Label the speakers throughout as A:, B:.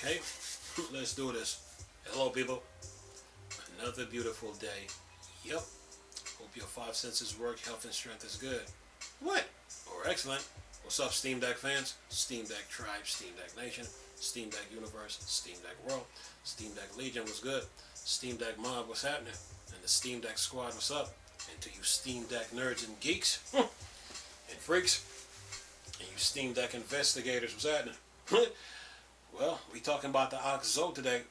A: Okay, let's do this. Hello, people. Another beautiful day. Yep. Hope your five senses work, health and strength is good. What? Or excellent. What's up, Steam Deck fans? Steam Deck Tribe, Steam Deck Nation, Steam Deck Universe, Steam Deck World, Steam Deck Legion, what's good? Steam Deck Mob, what's happening? And the Steam Deck Squad, what's up? And to you Steam Deck nerds and geeks and freaks, and you Steam Deck investigators, what's happening? Well, we talking about the Aokzoe today.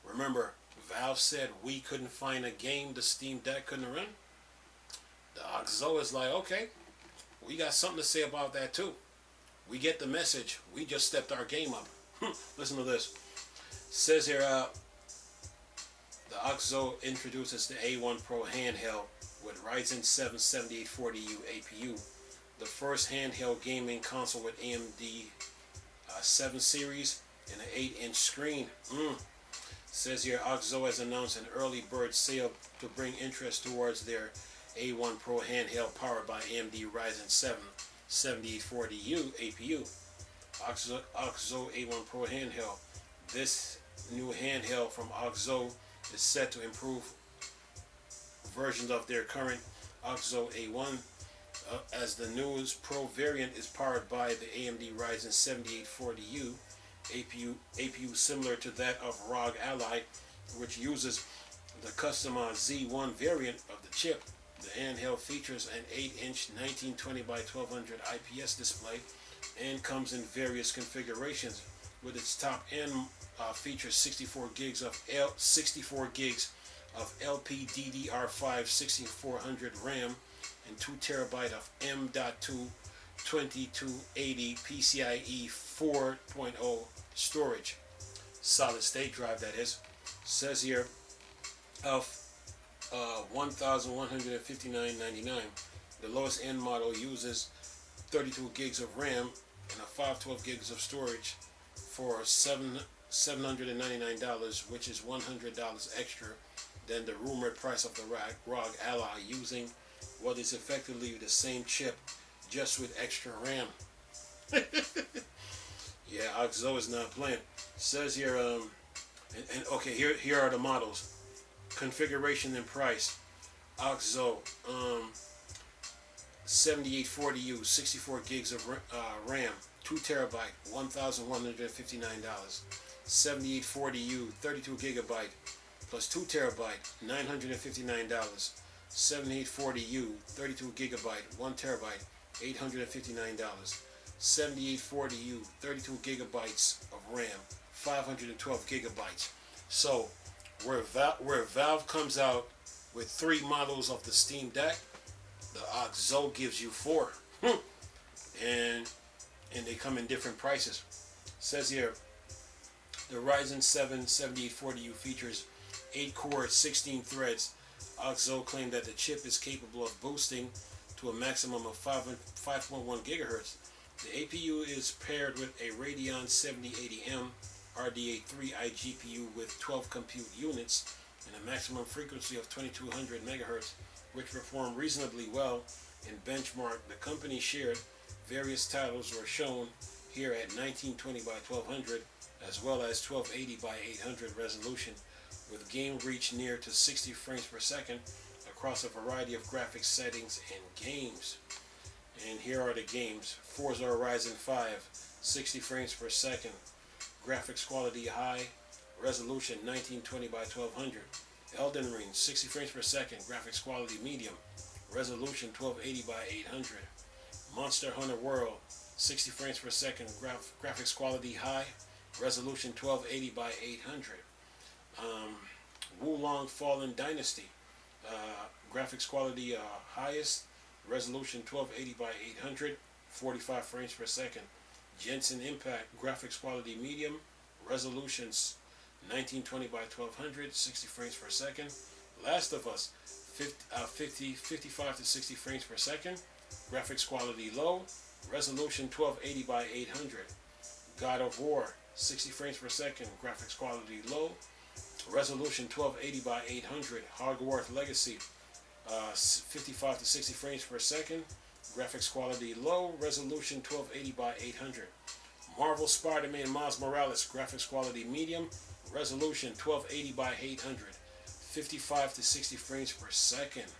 A: Remember, Valve said we couldn't find a game the Steam Deck couldn't run. The Aokzoe is like, okay, we got something to say about that too. We get the message. We just stepped our game up. Listen to this. Says here, the Aokzoe introduces the A1 Pro handheld with Ryzen 7 7840U APU, the first handheld gaming console with AMD 7 series and an 8-inch screen. Says here, Aokzoe has announced an early bird sale to bring interest towards their A1 Pro handheld powered by AMD Ryzen 7 7840U APU. Aokzoe A1 Pro handheld. This new handheld from Aokzoe is set to improve versions of their current Aokzoe A1 as the newest Pro variant is powered by the AMD Ryzen 7840U APU similar to that of ROG Ally, which uses the customized Z1 variant of the chip. The handheld features an 8-inch 1920 by 1200 IPS display and comes in various configurations. With its top end features 64 gigs of LPDDR5 6400 RAM and 2 terabyte of M.2 2280 PCIe 4.0 storage, solid state drive that is. Says here of $1,159.99. The lowest end model uses 32 gigs of RAM and a 512 gigs of storage for $799, which is $100 extra than the rumored price of the ROG Ally, using what is effectively the same chip just with extra RAM. Yeah, Aokzoe is not playing. Says here, okay, here are the models. Configuration and price. Aokzoe 7840U, 64 gigs of RAM, 2 terabyte, $1,159. 7840U, 32 gigabyte, plus 2 terabyte, $959. 7840U, 32 gigabyte, 1 terabyte, $859. 7840U, 32 gigabytes of RAM, 512 gigabytes. So, where Valve comes out with 3 models of the Steam Deck, the Aokzoe gives you 4. and they come in different prices. Says here, the Ryzen 7 7840U features 8 cores, 16 threads. Aokzoe claimed that the chip is capable of boosting to a maximum of 5.1 gigahertz. The APU is paired with a Radeon 7080M RDA3i GPU with 12 compute units and a maximum frequency of 2200 MHz, which perform reasonably well in benchmark. The company shared various titles were shown here at 1920 by 1200 as well as 1280 by 800 resolution, with game reach near to 60 frames per second across a variety of graphics settings and games. And here are the games. Forza Horizon 5, 60 frames per second, graphics quality high, resolution 1920 by 1200. Elden Ring, 60 frames per second, graphics quality medium, resolution 1280 by 800. Monster Hunter World, 60 frames per second, graphics quality high, resolution 1280 by 800. Wulong Fallen Dynasty, graphics quality highest, resolution 1280 by 800, 45 frames per second. Genshin Impact, graphics quality medium, resolutions 1920 by 1200, 60 frames per second. Last of Us, 55 to 60 frames per second, graphics quality low, resolution 1280 by 800. God of War, 60 frames per second, graphics quality low, resolution 1280 by 800. Hogwarts Legacy, 55 to 60 frames per second, graphics quality low, resolution 1280 by 800. Marvel Spider-Man Miles Morales, graphics quality medium, resolution 1280 by 800, 55 to 60 frames per second.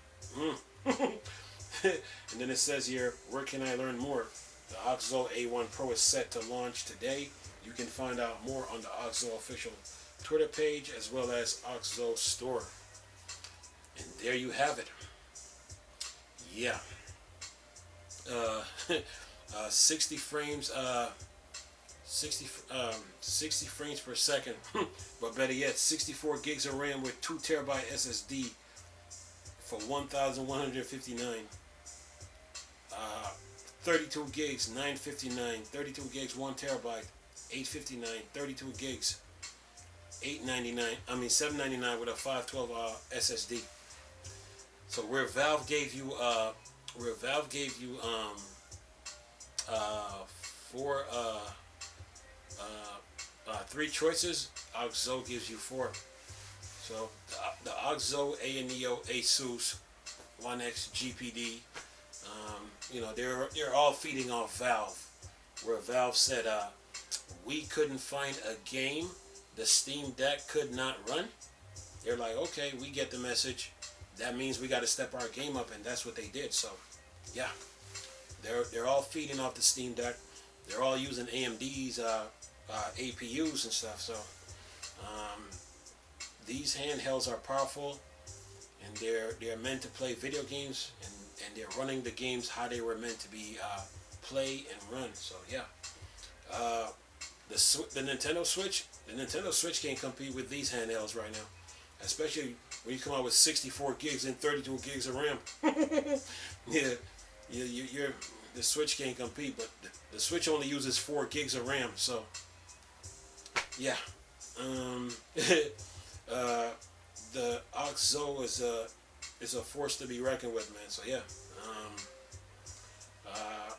A: And then it says here, where can I learn more? The Aokzoe A1 Pro is set to launch today. You can find out more on the Aokzoe official Twitter page as well as Aokzoe store. And there you have it. Yeah. 60 frames 60 frames per second. But better yet, 64 gigs of RAM with 2 terabyte SSD for 1,159. 32 gigs 959, 32 gigs 1 terabyte 859, 32 gigs 899. I mean 799 with a 512 SSD. So where Valve gave you three choices, Aokzoe gives you 4. So the Aokzoe A&EO Asus One X GPD, they're all feeding off Valve, where Valve said we couldn't find a game the Steam Deck could not run. They're like, okay, we get the message. That means we got to step our game up, and that's what they did. So, yeah, they're all feeding off the Steam Deck. They're all using AMD's APUs and stuff. So, these handhelds are powerful, and they're meant to play video games, and they're running the games how they were meant to be play and run. So, yeah, the Nintendo Switch can't compete with these handhelds right now, especially when you come out with 64 gigs and 32 gigs of RAM. The Switch can't compete, but the Switch only uses 4 gigs of RAM. So, yeah, the Aokzoe is a force to be reckoned with, man. So yeah,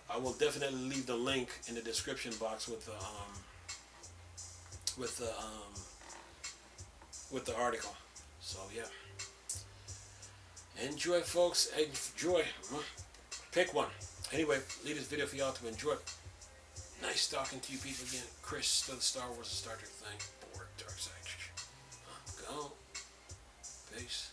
A: I will definitely leave the link in the description box with the article. So yeah, enjoy, folks. Enjoy. Pick one. Anyway, leave this video for y'all to enjoy. Nice talking to you people again. Chris, the Star Wars and Star Trek thing. Board, dark side. Go. Peace.